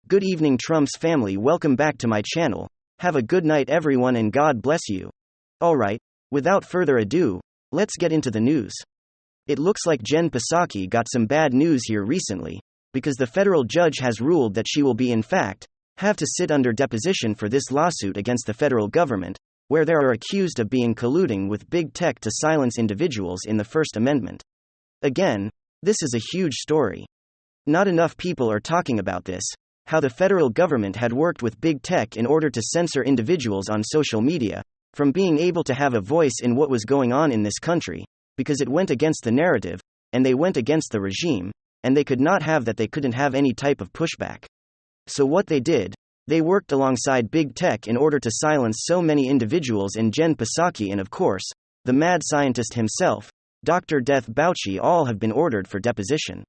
Good evening, Trump's family. Welcome back to my channel. Have a good night, everyone, and God bless you. Alright, without further ado, let's get into the news. It looks like Jen Psaki got some bad news here recently, because the federal judge has ruled that she will in fact, have to sit under deposition for this lawsuit against the federal government, where they are accused of colluding with big tech to silence individuals in the First Amendment. Again, this is a huge story. Not enough people are talking about this. How the federal government had worked with big tech in order to censor individuals on social media from being able to have a voice in what was going on in this country, because it went against the narrative, and they went against the regime, and they could not have that, they couldn't have any type of pushback. So what they did, they worked alongside big tech in order to silence so many individuals, and Jen Psaki and of course, the mad scientist himself, Dr. Death Fauci, all have been ordered for deposition.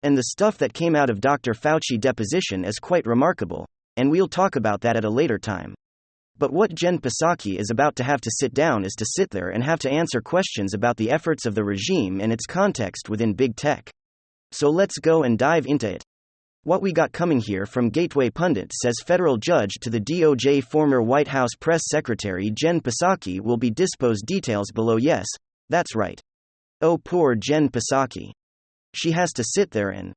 And the stuff that came out of Dr. Fauci deposition is quite remarkable, and we'll talk about that at a later time. But what Jen Psaki is about to have to sit down is to sit there and have to answer questions about the efforts of the regime and its context within big tech. So let's go and dive into it. What we got coming here from Gateway Pundit says federal judge to the DOJ former White House press secretary Jen Psaki will be disposed. Details below. Yes, that's right. Oh, poor Jen Psaki. She has to sit there and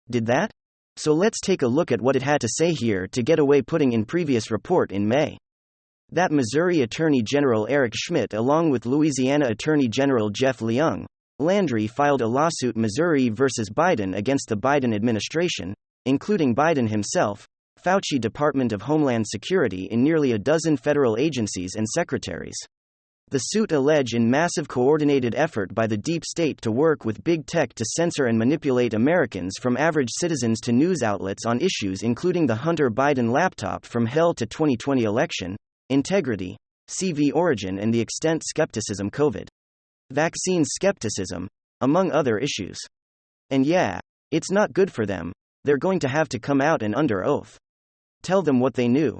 did that? So let's take a look at what it had to say here to get away, putting in previous report in May that Missouri Attorney General Eric Schmidt along with Louisiana Attorney General Jeff Leung Landry filed a lawsuit, Missouri versus Biden, against the Biden administration, including Biden himself, Fauci, Department of Homeland Security, and nearly a dozen federal agencies and secretaries. The suit alleged in massive coordinated effort by the deep state to work with big tech to censor and manipulate Americans, from average citizens to news outlets, on issues including the Hunter Biden laptop from hell to 2020 election, integrity, CV origin, and the extent skepticism, COVID vaccine skepticism, among other issues. And yeah, it's not good for them. They're going to have to come out and under oath tell them what they knew.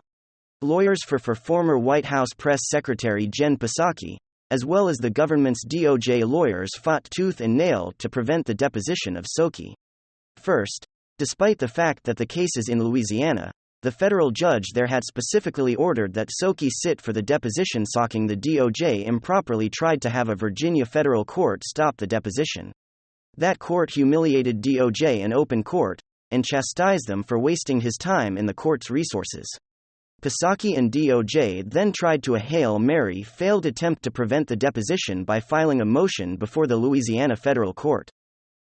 Lawyers for former White House press secretary Jen Psaki, as well as the government's DOJ lawyers, fought tooth and nail to prevent the deposition of Psaki. First, despite the fact that the case is in Louisiana, the federal judge there had specifically ordered that Psaki sit for the deposition. Socking the DOJ improperly tried to have a Virginia federal court stop the deposition. That court humiliated DOJ in open court and chastised them for wasting his time and the court's resources. Psaki and DOJ then tried to a Hail Mary failed attempt to prevent the deposition by filing a motion before the Louisiana federal court.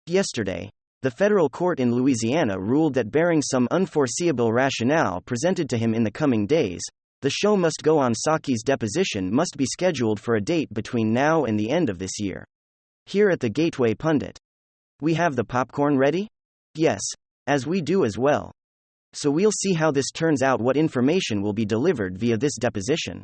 Yesterday, the federal court in Louisiana ruled that, bearing some unforeseeable rationale presented to him in the coming days, the show must go on. Psaki's deposition must be scheduled for a date between now and the end of this year. Here at the Gateway Pundit, we have the popcorn ready? Yes, as we do as well. So we'll see how this turns out, what information will be delivered via this deposition.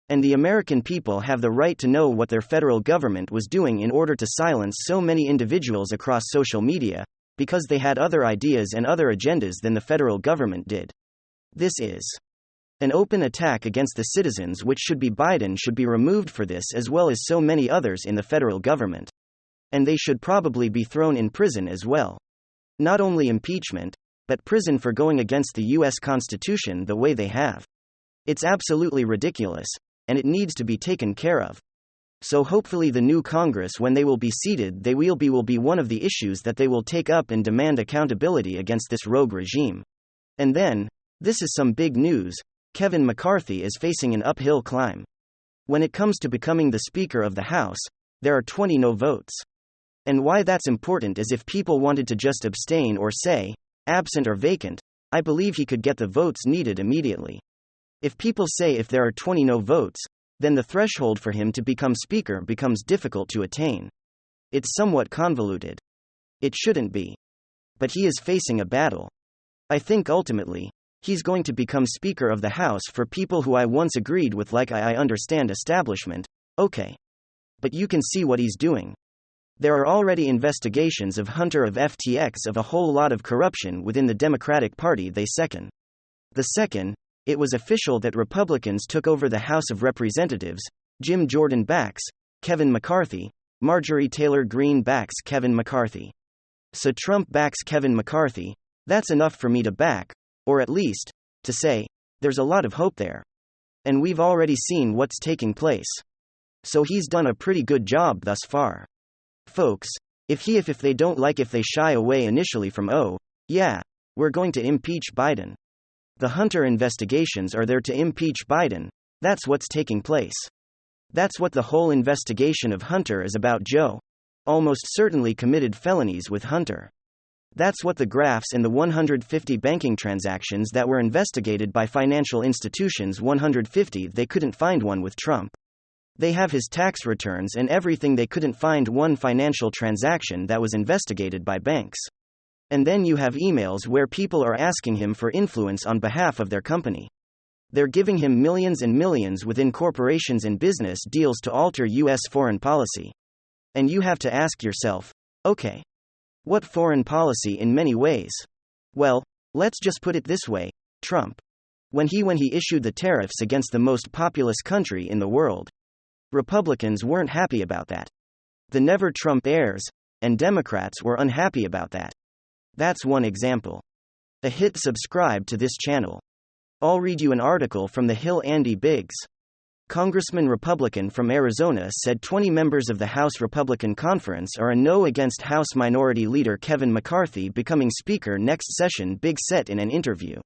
And the American people have the right to know what their federal government was doing in order to silence so many individuals across social media, because they had other ideas and other agendas than the federal government did. This is an open attack against the citizens, which should be Biden should be removed for this, as well as so many others in the federal government. And they should probably be thrown in prison as well. Not only impeachment, but prison for going against the U.S. Constitution the way they have. It's absolutely ridiculous, and it needs to be taken care of. So hopefully the new Congress, when they will be seated, they will be one of the issues that they will take up and demand accountability against this rogue regime. And then, this is some big news, Kevin McCarthy is facing an uphill climb. When it comes to becoming the Speaker of the House, there are 20 no votes. And why that's important is if people wanted to just abstain or say, absent or vacant, I believe he could get the votes needed immediately. If people say if there are 20 no votes, then the threshold for him to become speaker becomes difficult to attain. It's somewhat convoluted. It shouldn't be. But he is facing a battle. I think ultimately, he's going to become Speaker of the House for people who I once agreed with, like I understand establishment, okay. But you can see what he's doing. There are already investigations of Hunter, of FTX, of a whole lot of corruption within the Democratic Party. The second, it was official that Republicans took over the House of Representatives. Jim Jordan backs Kevin McCarthy, Marjorie Taylor Greene backs Kevin McCarthy. So Trump backs Kevin McCarthy. That's enough for me to back, Or at least, to say, there's a lot of hope there. And we've already seen what's taking place. So he's done a pretty good job thus far. Folks, if they don't like if they shy away initially from, oh, yeah, we're going to impeach Biden. The Hunter investigations are there to impeach Biden, that's what's taking place. That's what the whole investigation of Hunter is about. Joe almost certainly committed felonies with Hunter. That's what the graphs in the 150 banking transactions that were investigated by financial institutions 150 they couldn't find one with Trump. They have his tax returns and everything they couldn't find one financial transaction that was investigated by banks. And then you have emails where people are asking him for influence on behalf of their company. They're giving him millions and millions within corporations and business deals to alter US foreign policy. And you have to ask yourself, okay, what foreign policy in many ways? Well, let's just put it this way, Trump. When he issued the tariffs against the most populous country in the world, Republicans weren't happy about that. The Never Trump heirs and Democrats were unhappy about that. That's one example. Hit subscribe to this channel. I'll read you an article from The Hill. Andy Biggs, Congressman Republican from Arizona, said 20 members of the House Republican Conference are a no against House Minority Leader Kevin McCarthy becoming Speaker next session. Biggs said in an interview.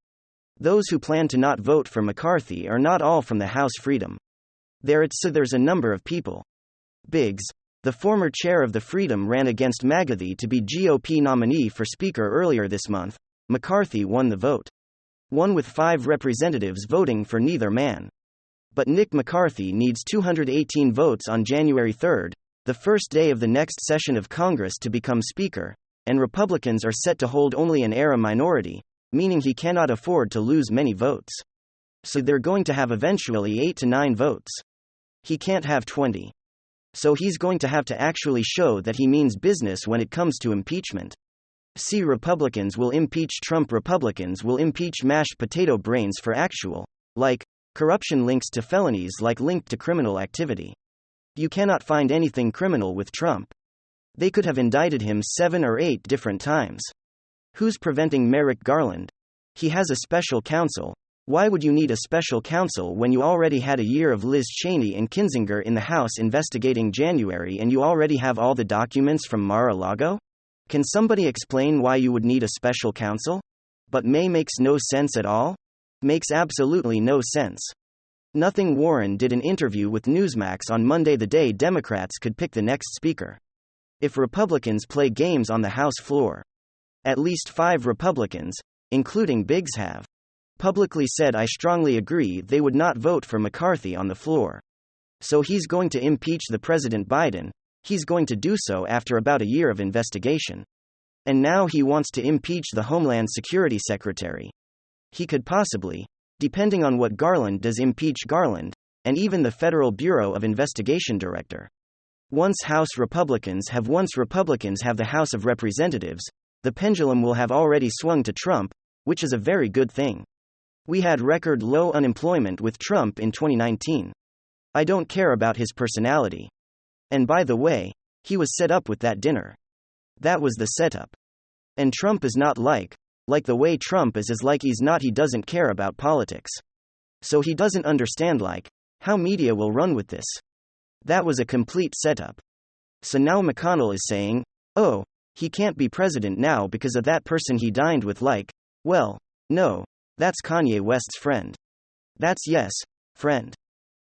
Those who plan to not vote for McCarthy are not all from the House Freedom. There's a number of people. Biggs, the former chair of the Freedom, ran against McCarthy to be GOP nominee for Speaker earlier this month. McCarthy won the vote. Won with 5 representatives voting for neither man. But Nick McCarthy needs 218 votes on January 3, the first day of the next session of Congress, to become Speaker, and Republicans are set to hold only an era minority, meaning he cannot afford to lose many votes. So they're going to have eventually 8 to 9 votes. He can't have 20. So he's going to have to actually show that he means business when it comes to impeachment. See, Republicans will impeach Trump. Republicans will impeach mashed potato brains for actual, corruption links to felonies linked to criminal activity. You cannot find anything criminal with Trump. They could have indicted him 7 or 8 different times. Who's preventing Merrick Garland? He has a special counsel. Why would you need a special counsel when you already had a year of Liz Cheney and Kinzinger in the House investigating January and you already have all the documents from Mar-a-Lago? Can somebody explain why you would need a special counsel? But makes no sense at all? Makes absolutely no sense. Nothing. Warren did an interview with Newsmax on Monday, the day Democrats could pick the next speaker. If Republicans play games on the House floor, at least 5 Republicans, including Biggs, have publicly said I strongly agree they would not vote for McCarthy on the floor. So he's going to impeach the President Biden. He's going to do so after about a year of investigation. And now he wants to impeach the Homeland Security Secretary. He could possibly, depending on what Garland does, impeach Garland, and even the Federal Bureau of Investigation Director. Once Republicans have the House of Representatives, the pendulum will have already swung to Trump, which is a very good thing. We had record low unemployment with Trump in 2019. I don't care about his personality. And by the way, he was set up with that dinner. That was the setup. And Trump is not like the way Trump is he doesn't care about politics. So he doesn't understand how media will run with this. That was a complete setup. So now McConnell is saying, oh, he can't be president now because of that person he dined with. Well, no, that's Kanye West's friend. That's friend.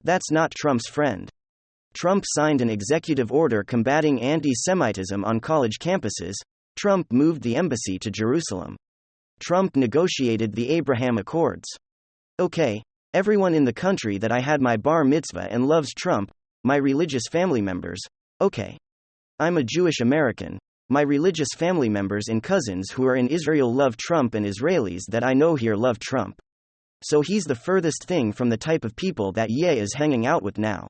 That's not Trump's friend. Trump signed an executive order combating anti-Semitism on college campuses. Trump moved the embassy to Jerusalem. Trump negotiated the Abraham Accords. Okay, everyone in the country that I had my bar mitzvah and loves Trump, my religious family members. Okay. I'm a Jewish American. My religious family members and cousins who are in Israel love Trump, and Israelis that I know here love Trump. So he's the furthest thing from the type of people that Ye is hanging out with now.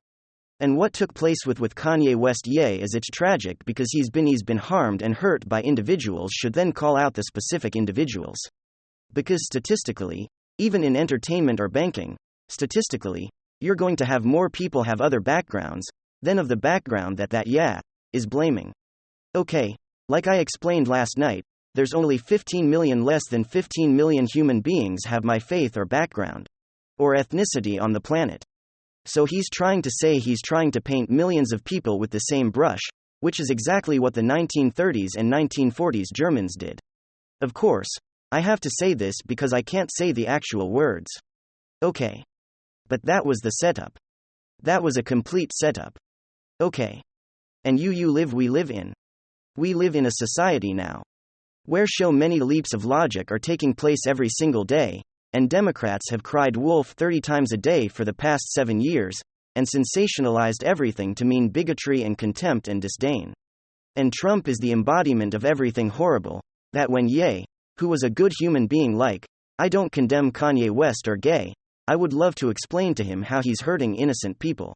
And what took place with Kanye West is it's tragic because he's been harmed and hurt by individuals should then call out the specific individuals. Because statistically, even in entertainment or banking, statistically, you're going to have more people have other backgrounds than of the background that is blaming. Okay. Like I explained last night, There's only 15 million, less than 15 million human beings have my faith or background or ethnicity on the planet. So he's trying to say he's trying to paint millions of people with the same brush, which is exactly what the 1930s and 1940s Germans did. Of course, I have to say this because I can't say the actual words. Okay. But that was the setup. That was a complete setup. Okay. And you live, we live in. We live in a society now where so many leaps of logic are taking place every single day, and Democrats have cried wolf 30 times a day for the past 7 years, and sensationalized everything to mean bigotry and contempt and disdain. And Trump is the embodiment of everything horrible, that when Ye, who was a good human being, like, I don't condemn Kanye West or gay, I would love to explain to him how he's hurting innocent people.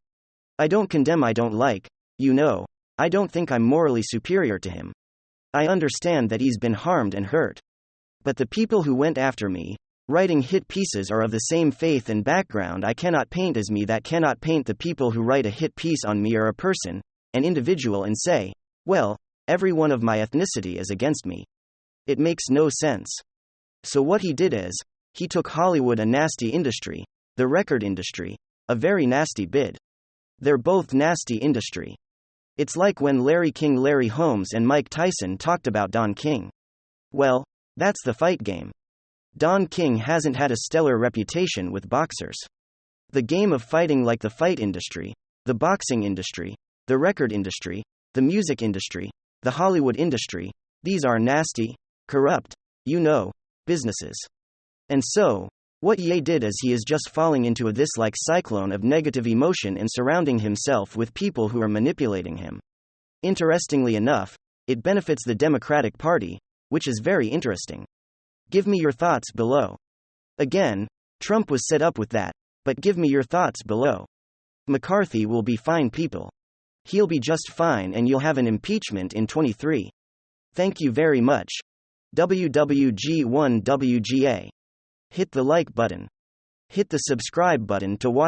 I don't condemn, I don't like, I don't think I'm morally superior to him. I understand that he's been harmed and hurt. But the people who went after me, writing hit pieces, are of the same faith and background I cannot paint as me, that cannot paint the people who write a hit piece on me or a person, an individual, and say, well, every one of my ethnicity is against me. It makes no sense. So what he did is, he took Hollywood, a nasty industry, the record industry, a very nasty bid. They're both nasty industry. It's like when Larry King, Larry Holmes, and Mike Tyson talked about Don King. Well, that's the fight game. Don King hasn't had a stellar reputation with boxers. The game of fighting, like the fight industry, the boxing industry, the record industry, the music industry, the Hollywood industry, these are nasty, corrupt, businesses. And so, what Ye did is he is just falling into this like cyclone of negative emotion and surrounding himself with people who are manipulating him. Interestingly enough, it benefits the Democratic Party, which is very interesting. Give me your thoughts below. Again, Trump was set up with that, but give me your thoughts below. McCarthy will be fine, people. He'll be just fine, and you'll have an impeachment in 23. Thank you very much. WWG1WGA. Hit the like button. Hit the subscribe button to watch